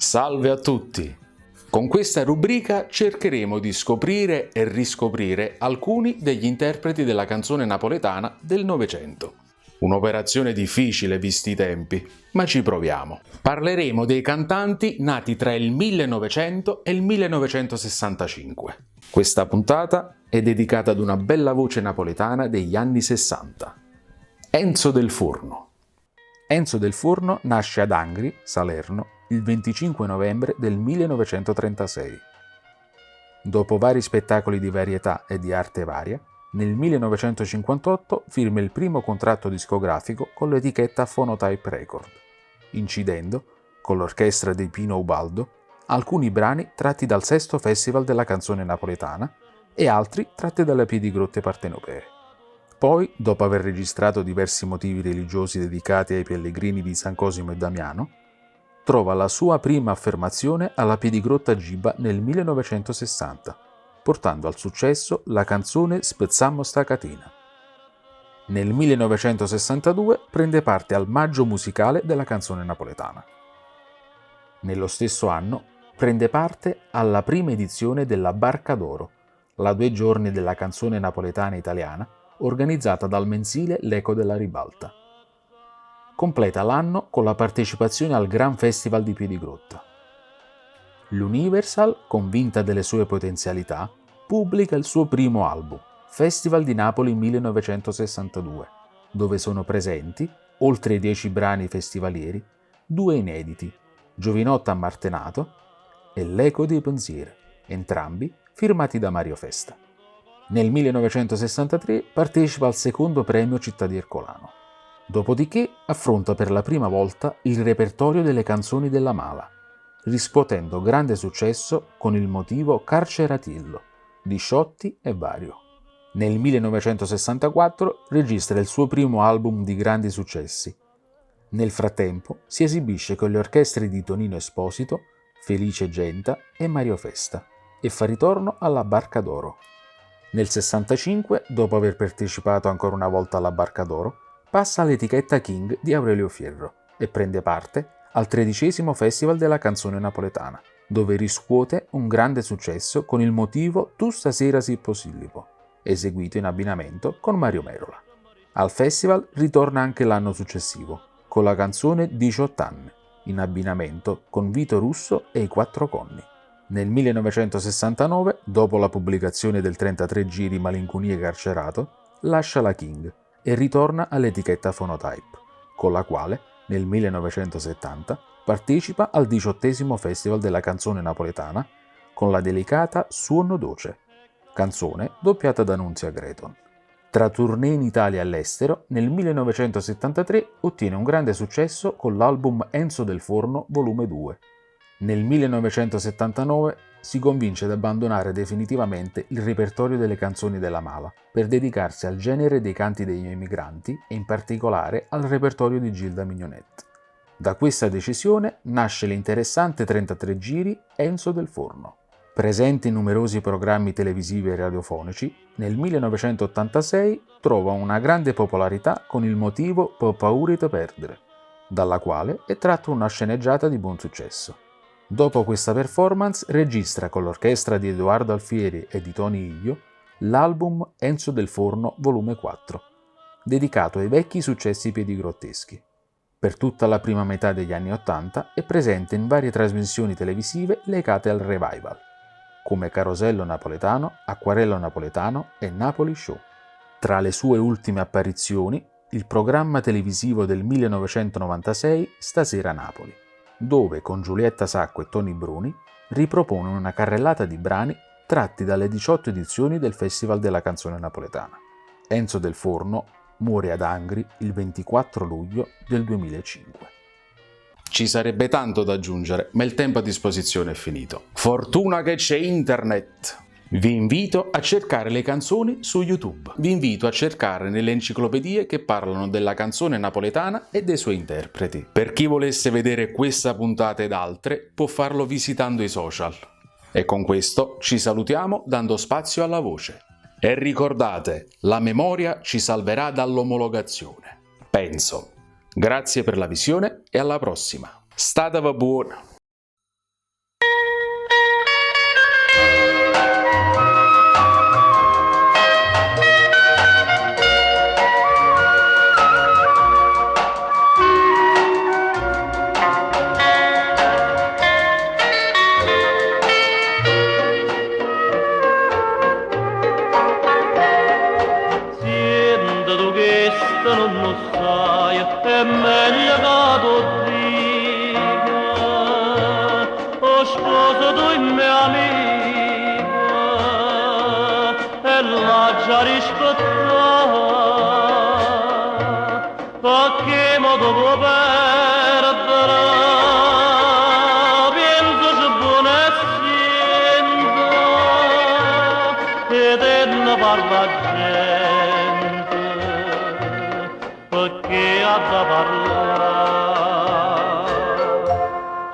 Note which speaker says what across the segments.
Speaker 1: Salve a tutti! Con questa rubrica cercheremo di scoprire e riscoprire alcuni degli interpreti della canzone napoletana del Novecento. Un'operazione difficile visti i tempi, ma ci proviamo. Parleremo dei cantanti nati tra il 1900 e il 1965. Questa puntata è dedicata ad una bella voce napoletana degli anni 60. Enzo Del Forno. Enzo Del Forno nasce ad Angri, Salerno, il 25 novembre del 1936. Dopo vari spettacoli di varietà e di arte varia, nel 1958 firma il primo contratto discografico con l'etichetta Phonotype Record, incidendo, con l'orchestra di Pino Ubaldo, alcuni brani tratti dal sesto Festival della canzone napoletana e altri tratti dalle Piedigrotte Partenopee. Poi, dopo aver registrato diversi motivi religiosi dedicati ai pellegrini di San Cosimo e Damiano, trova la sua prima affermazione alla Piedigrotta Giba nel 1960, portando al successo la canzone Spezzammo sta catina. Nel 1962 prende parte al Maggio musicale della canzone napoletana. Nello stesso anno prende parte alla prima edizione della Barca d'Oro, la 2 giorni della canzone napoletana italiana, organizzata dal mensile L'Eco della Ribalta. Completa l'anno con la partecipazione al Gran Festival di Piedigrotta. L'Universal, convinta delle sue potenzialità, pubblica il suo primo album, Festival di Napoli 1962, dove sono presenti, oltre ai 10 brani festivalieri, 2 inediti, Giovinotto Ammartenato e L'Eco dei Pensieri, entrambi firmati da Mario Festa. Nel 1963 partecipa al secondo premio Città di Ercolano. Dopodiché affronta per la prima volta il repertorio delle canzoni della Mala, riscuotendo grande successo con il motivo Carceratillo, di Sciotti e Vario. Nel 1964 registra il suo primo album di grandi successi. Nel frattempo si esibisce con le orchestre di Tonino Esposito, Felice Genta e Mario Festa e fa ritorno alla Barca d'Oro. Nel 65, dopo aver partecipato ancora una volta alla Barca d'Oro, passa all'etichetta King di Aurelio Fierro e prende parte al 13° Festival della canzone napoletana, dove riscuote un grande successo con il motivo Tu stasera si posillipo, eseguito in abbinamento con Mario Merola. Al festival ritorna anche l'anno successivo, con la canzone 18 anni, in abbinamento con Vito Russo e i Quattro Conni. Nel 1969, dopo la pubblicazione del 33 giri Malinconie carcerato, lascia la King e ritorna all'etichetta Phonotype, con la quale, nel 1970, partecipa al 18° Festival della canzone napoletana con la delicata Suono Doce, canzone doppiata da Nunzia Greton. Tra tournée in Italia e all'estero, nel 1973 ottiene un grande successo con l'album Enzo Del Forno Volume 2. Nel 1979 si convince ad abbandonare definitivamente il repertorio delle canzoni della Mala per dedicarsi al genere dei canti degli emigranti e in particolare al repertorio di Gilda Mignonette. Da questa decisione nasce l'interessante 33 giri Enzo Del Forno. Presente in numerosi programmi televisivi e radiofonici, nel 1986 trova una grande popolarità con il motivo Po paure te perdere, dalla quale è tratta una sceneggiata di buon successo. Dopo questa performance registra con l'orchestra di Edoardo Alfieri e di Tony Iglio l'album Enzo Del Forno Volume 4, dedicato ai vecchi successi piedigrotteschi. Per tutta la prima metà degli anni '80 è presente in varie trasmissioni televisive legate al revival, come Carosello Napoletano, Acquarello Napoletano e Napoli Show. Tra le sue ultime apparizioni, il programma televisivo del 1996 Stasera Napoli, dove con Giulietta Sacco e Tony Bruni ripropone una carrellata di brani tratti dalle 18 edizioni del Festival della canzone napoletana. Enzo Del Forno muore ad Angri il 24 luglio del 2005. Ci sarebbe tanto da aggiungere, ma il tempo a disposizione è finito. Fortuna che c'è internet! Vi invito a cercare le canzoni su YouTube. Vi invito a cercare nelle enciclopedie che parlano della canzone napoletana e dei suoi interpreti. Per chi volesse vedere questa puntata ed altre, può farlo visitando i social. E con questo ci salutiamo dando spazio alla voce. E ricordate, la memoria ci salverà dall'omologazione. Penso. Grazie per la visione e alla prossima. Stateva buona!
Speaker 2: se non lo sai è meglio che tu dica o sposo tu mia amica e la già rispettata perché mo dopo perdere penso c'è buona e della parla gente perché ha da parlare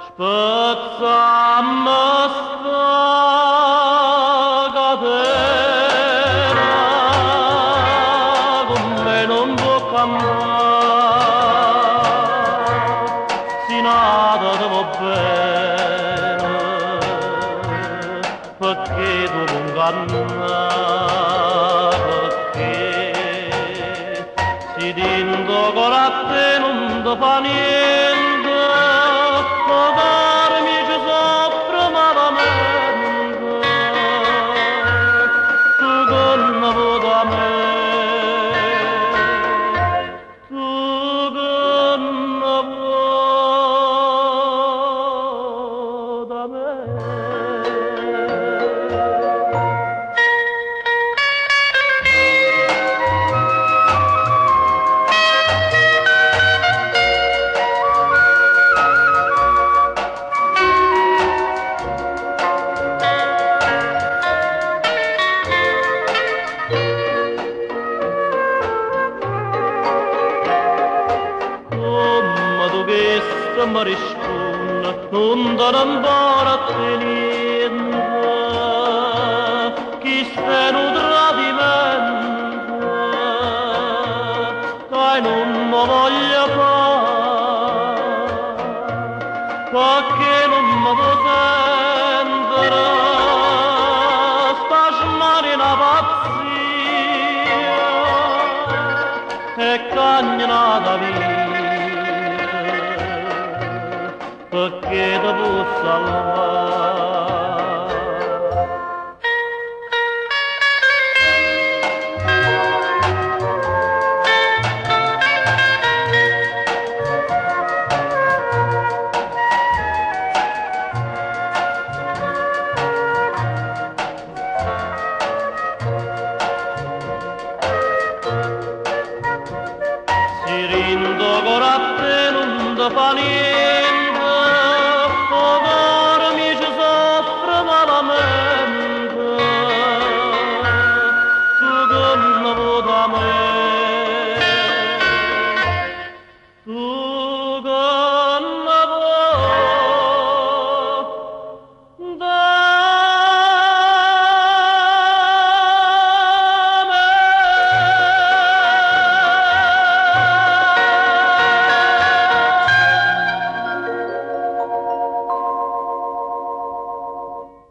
Speaker 2: spezzammo sta catena con me non può cambiare si nata devo bene perché tu non perché si dindo con a te non ti fa niente magari mi ci soffre malamente tu con da me tu con da me. Ma risponde non da ancora a tenere chi sta in un tradimento che non mi voglia fare perché non mi può sentire sta smarina pazzia e cagnata via perché ti può salvare. Si rindo con a te non ti fa niente